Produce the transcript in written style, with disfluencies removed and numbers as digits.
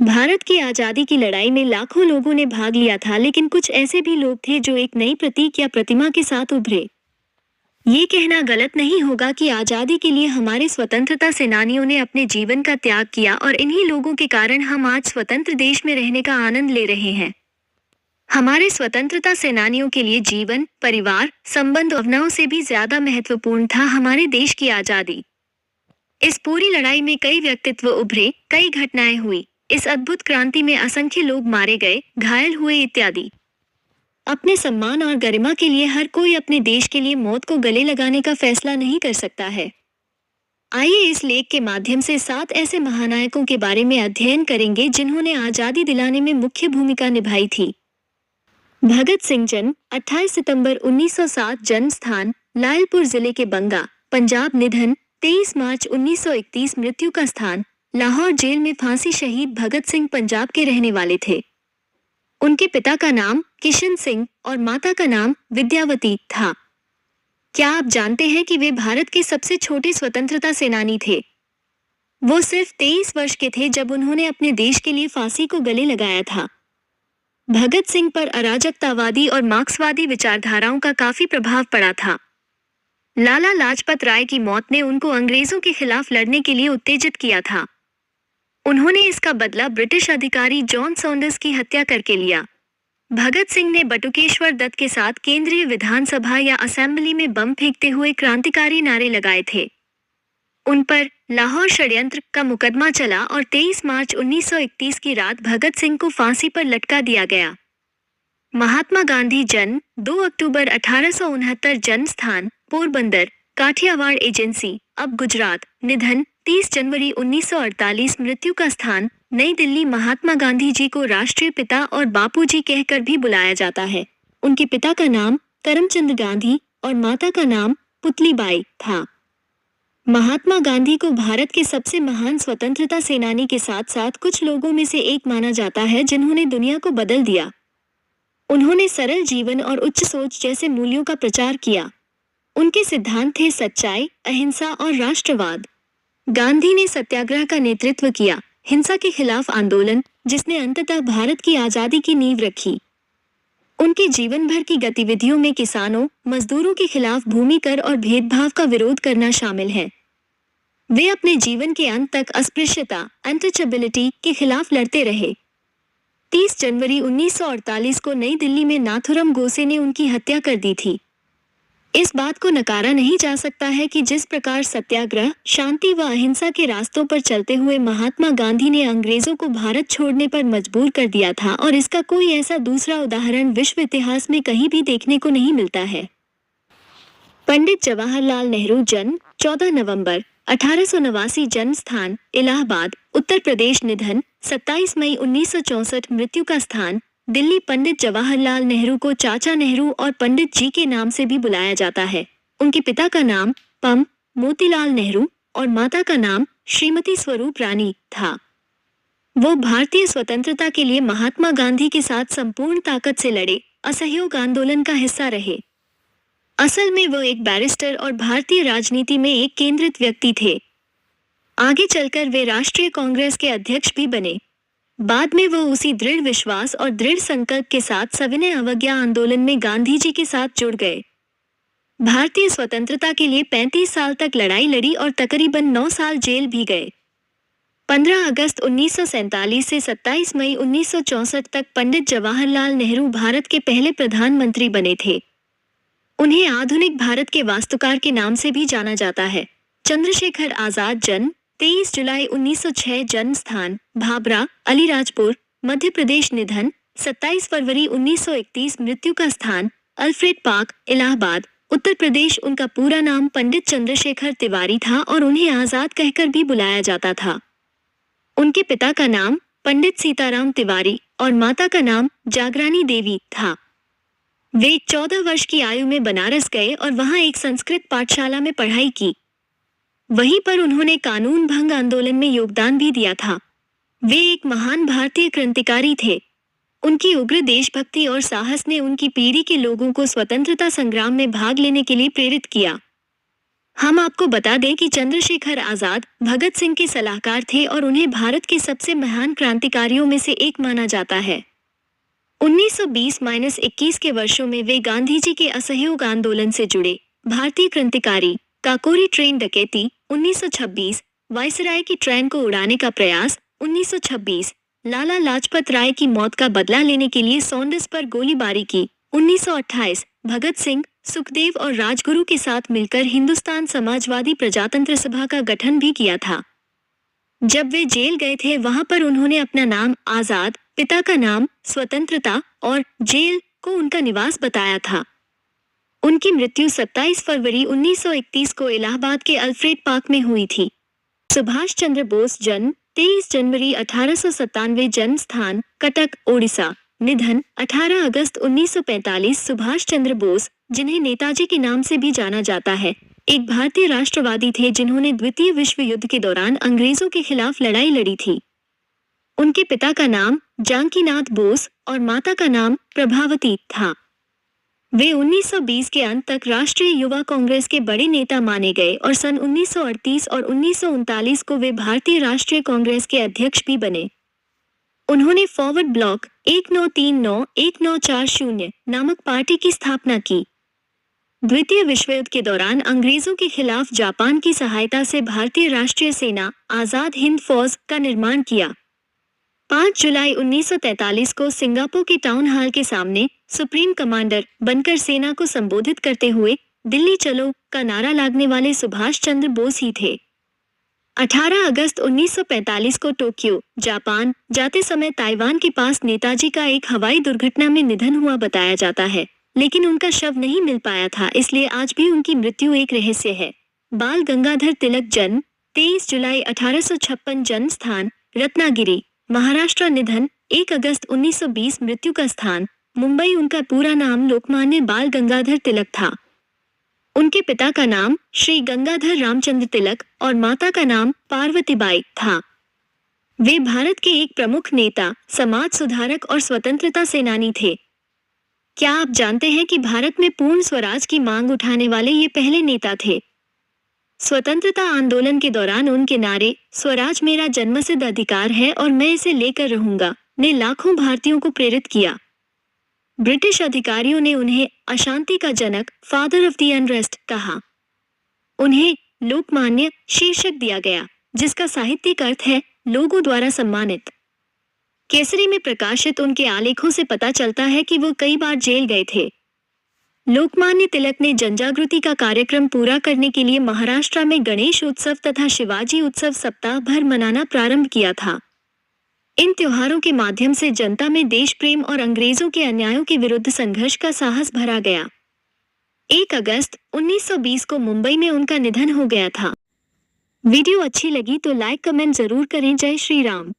भारत की आजादी की लड़ाई में लाखों लोगों ने भाग लिया था, लेकिन कुछ ऐसे भी लोग थे जो एक नई प्रतीक या प्रतिमा के साथ उभरे। ये कहना गलत नहीं होगा कि आजादी के लिए हमारे स्वतंत्रता सेनानियों ने अपने जीवन का त्याग किया और इन्हीं लोगों के कारण हम आज स्वतंत्र देश में रहने का आनंद ले रहे हैं। हमारे स्वतंत्रता सेनानियों के लिए जीवन, परिवार, संबंध भावनाओं से भी ज्यादा महत्वपूर्ण था हमारे देश की आजादी। इस पूरी लड़ाई में कई व्यक्तित्व उभरे, कई घटनाएं हुई। इस अद्भुत क्रांति में असंख्य लोग मारे गए, घायल हुए इत्यादि। अपने सम्मान और गरिमा के लिए हर कोई अपने देश के लिए मौत को गले लगाने का फैसला नहीं कर सकता है। आइए इस लेख के माध्यम से 7 ऐसे महानायकों के बारे में अध्ययन करेंगे जिन्होंने आजादी दिलाने में मुख्य भूमिका निभाई थी। भगत सिंह जन्म 28 सितंबर 1907, जन्म स्थान लायलपुर जिले के बंगा, पंजाब। निधन 23 मार्च 1931, मृत्यु का स्थान लाहौर जेल में फांसी। शहीद भगत सिंह पंजाब के रहने वाले थे। उनके पिता का नाम किशन सिंह और माता का नाम विद्यावती था। क्या आप जानते हैं कि वे भारत के सबसे छोटे स्वतंत्रता सेनानी थे? वो सिर्फ 23 वर्ष के थे जब उन्होंने अपने देश के लिए फांसी को गले लगाया था। भगत सिंह पर अराजकतावादी और मार्क्सवादी विचारधाराओं का काफी प्रभाव पड़ा था। लाला लाजपत राय की मौत ने उनको अंग्रेजों के खिलाफ लड़ने के लिए उत्तेजित किया था। उन्होंने इसका बदला ब्रिटिश अधिकारी जॉन सॉन्डर्स की हत्या करके लिया। भगत सिंह ने बटुकेश्वर दत्त के साथ केंद्रीय विधानसभा या असेंबली में बम फेंकते हुए क्रांतिकारी नारे लगाए थे। उन पर लाहौर षड्यंत्र का मुकदमा चला और 23 मार्च 1931 की रात भगत सिंह को फांसी पर लटका दिया गया। महात्मा गांधी जन्म 2 अक्टूबर 1869, जन्म स्थान पोरबंदर, काठियावाड़ एजेंसी, अब गुजरात। निधन 30 जनवरी 1948, मृत्यु का स्थान नई दिल्ली। महात्मा गांधी जी को राष्ट्रीय पिता और बापूजी कहकर भी बुलाया जाता है। उनके पिता का नाम करमचंद गांधी और माता का नाम पुतलीबाई था। महात्मा गांधी को भारत के सबसे महान स्वतंत्रता सेनानी के साथ साथ कुछ लोगों में से एक माना जाता है जिन्होंने दुनिया को बदल दिया। उन्होंने सरल जीवन और उच्च सोच जैसे मूल्यों का प्रचार किया। उनके सिद्धांत थे सच्चाई, अहिंसा और राष्ट्रवाद। गांधी ने सत्याग्रह का नेतृत्व किया, हिंसा के खिलाफ आंदोलन, जिसने अंततः भारत की आजादी की नींव रखी। उनके जीवन भर की गतिविधियों में किसानों, मजदूरों के खिलाफ भूमि कर और भेदभाव का विरोध करना शामिल है। वे अपने जीवन के अंत तक अस्पृश्यता, अनटचेबिलिटी के खिलाफ लड़ते रहे। 30 जनवरी 1948 को नई दिल्ली में नाथुराम गोडसे ने उनकी हत्या कर दी थी। इस बात को नकारा नहीं जा सकता है कि जिस प्रकार सत्याग्रह, शांति व अहिंसा के रास्तों पर चलते हुए महात्मा गांधी ने अंग्रेजों को भारत छोड़ने पर मजबूर कर दिया था, और इसका कोई ऐसा दूसरा उदाहरण विश्व इतिहास में कहीं भी देखने को नहीं मिलता है। पंडित जवाहरलाल नेहरू जन्म 14 नवंबर 1889, जन्म स्थान इलाहाबाद, उत्तर प्रदेश। निधन 27 मई 1964, मृत्यु का स्थान दिल्ली। पंडित जवाहरलाल नेहरू को चाचा नेहरू और पंडित जी के नाम से भी बुलाया जाता है। उनके पिता का नाम पम मोतीलाल नेहरू और माता का नाम श्रीमती स्वरूप रानी था। वो भारतीय स्वतंत्रता के लिए महात्मा गांधी के साथ संपूर्ण ताकत से लड़े, असहयोग आंदोलन का हिस्सा रहे। असल में वो एक बैरिस्टर और भारतीय राजनीति में एक केंद्रित व्यक्ति थे। आगे चलकर वे राष्ट्रीय कांग्रेस के अध्यक्ष भी बने। बाद में वो उसी दृढ़ विश्वास और दृढ़ संकल्प के साथ सविनय अवज्ञा आंदोलन में गांधी जी के साथ जुड़ गए। भारतीय स्वतंत्रता के लिए 35 साल तक लड़ाई लड़ी और तकरीबन 9 साल जेल भी गए। 15 अगस्त 1947 से 27 मई 1964 तक पंडित जवाहरलाल नेहरू भारत के पहले प्रधानमंत्री बने थे। उन्हें आधुनिक भारत के वास्तुकार के नाम से भी जाना जाता है। चंद्रशेखर आजाद जन्म 23 जुलाई 1906, जन्म स्थान भाभरा, अलीराजपुर, मध्य प्रदेश। निधन 27 फरवरी 1931, मृत्यु का स्थान अल्फ्रेड पार्क, इलाहाबाद, उत्तर प्रदेश। उनका पूरा नाम पंडित चंद्रशेखर तिवारी था और उन्हें आजाद कहकर भी बुलाया जाता था। उनके पिता का नाम पंडित सीताराम तिवारी और माता का नाम जागरानी देवी था। वे 14 वर्ष की आयु में बनारस गए और वहां एक संस्कृत पाठशाला में पढ़ाई की। वहीं पर उन्होंने कानून भंग आंदोलन में योगदान भी दिया था। वे एक महान भारतीय क्रांतिकारी थे। उनकी उग्र देशभक्ति और साहस ने उनकी पीढ़ी के लोगों को स्वतंत्रता संग्राम में भाग लेने के लिए प्रेरित किया। हम आपको बता दें कि चंद्रशेखर आजाद भगत सिंह के सलाहकार थे और उन्हें भारत के सबसे महान क्रांतिकारियों में से एक माना जाता है। 1920-21 के वर्षों में वे गांधी जी के असहयोग आंदोलन से जुड़े। भारतीय क्रांतिकारी, काकोरी ट्रेन डकैती 1926, वायसराय की ट्रेन को उड़ाने का प्रयास 1926, लाला लाजपत राय की मौत का बदला लेने के लिए सॉन्डर्स पर गोलीबारी की 1928, भगत सिंह, सुखदेव और राजगुरु के साथ मिलकर हिंदुस्तान समाजवादी प्रजातंत्र सभा का गठन भी किया था। जब वे जेल गए थे वहां पर उन्होंने अपना नाम आजाद, पिता का नाम स्वतंत्रता और जेल को उनका निवास बताया था। उनकी मृत्यु 27 फरवरी 1931 को इलाहाबाद के अल्फ्रेड पार्क में हुई थी। सुभाष चंद्र बोस जन्म 23 जनवरी 1897, जन्म स्थान कटक, ओडिशा। निधन 18 अगस्त 1945। सुभाष चंद्र बोस, जिन्हें नेताजी के नाम से भी जाना जाता है, एक भारतीय राष्ट्रवादी थे जिन्होंने द्वितीय विश्व युद्ध के दौरान अंग्रेजों के खिलाफ लड़ाई लड़ी थी। उनके पिता का नाम जानकीनाथ बोस और माता का नाम प्रभावती था। वे 1920 के अंत तक राष्ट्रीय युवा कांग्रेस के बड़े नेता माने गए और सन 1938 और 1939 को वे भारतीय राष्ट्रीय कांग्रेस के अध्यक्ष भी बने। उन्होंने फॉरवर्ड ब्लॉक 1939-1940 नामक पार्टी की स्थापना की। द्वितीय विश्व युद्ध के दौरान अंग्रेजों के खिलाफ जापान की सहायता से भारतीय राष्ट्रीय सेना आजाद हिंद फौज का निर्माण किया। 5 जुलाई 1943 को सिंगापुर के टाउन हॉल के सामने सुप्रीम कमांडर बनकर सेना को संबोधित करते हुए दिल्ली चलो का नारा लगाने वाले सुभाष चंद्र बोस ही थे। 18 अगस्त 1945 को टोक्यो, जापान जाते समय ताइवान के पास नेताजी का एक हवाई दुर्घटना में निधन हुआ बताया जाता है, लेकिन उनका शव नहीं मिल पाया था, इसलिए आज भी उनकी मृत्यु एक रहस्य है। बाल गंगाधर तिलक जन्म 23 जुलाई 1856, जन्म स्थान रत्नागिरी, महाराष्ट्र। निधन 1 अगस्त 1920, मृत्यु का स्थान मुंबई। उनका पूरा नाम लोकमान्य बाल गंगाधर तिलक था। उनके पिता का नाम श्री गंगाधर रामचंद्र तिलक और माता का नाम पार्वतीबाई था। वे भारत के एक प्रमुख नेता, समाज सुधारक और स्वतंत्रता सेनानी थे। क्या आप जानते हैं कि भारत में पूर्ण स्वराज की मांग उठाने वाले ये पहले नेता थे? स्वतंत्रता आंदोलन के दौरान उनके नारे स्वराज मेरा जन्मसिद्ध अधिकार है और मैं इसे लेकर रहूंगा ने लाखों भारतीयों को प्रेरित किया। ब्रिटिश अधिकारियों ने उन्हें अशांति का जनक, फादर ऑफ द अनरेस्ट कहा। उन्हें लोकमान्य शीर्षक दिया गया, जिसका साहित्यिक अर्थ है लोगों द्वारा सम्मानित। केसरी में प्रकाशित उनके आलेखों से पता चलता है कि वो कई बार जेल गए थे। लोकमान्य तिलक ने जनजागृति का कार्यक्रम पूरा करने के लिए महाराष्ट्र में गणेश उत्सव तथा शिवाजी उत्सव सप्ताह भर मनाना प्रारंभ किया था। इन त्योहारों के माध्यम से जनता में देश प्रेम और अंग्रेजों के अन्यायों के विरुद्ध संघर्ष का साहस भरा गया। 1 अगस्त 1920 को मुंबई में उनका निधन हो गया था। वीडियो अच्छी लगी तो लाइक कमेंट जरूर करें। जय श्री राम।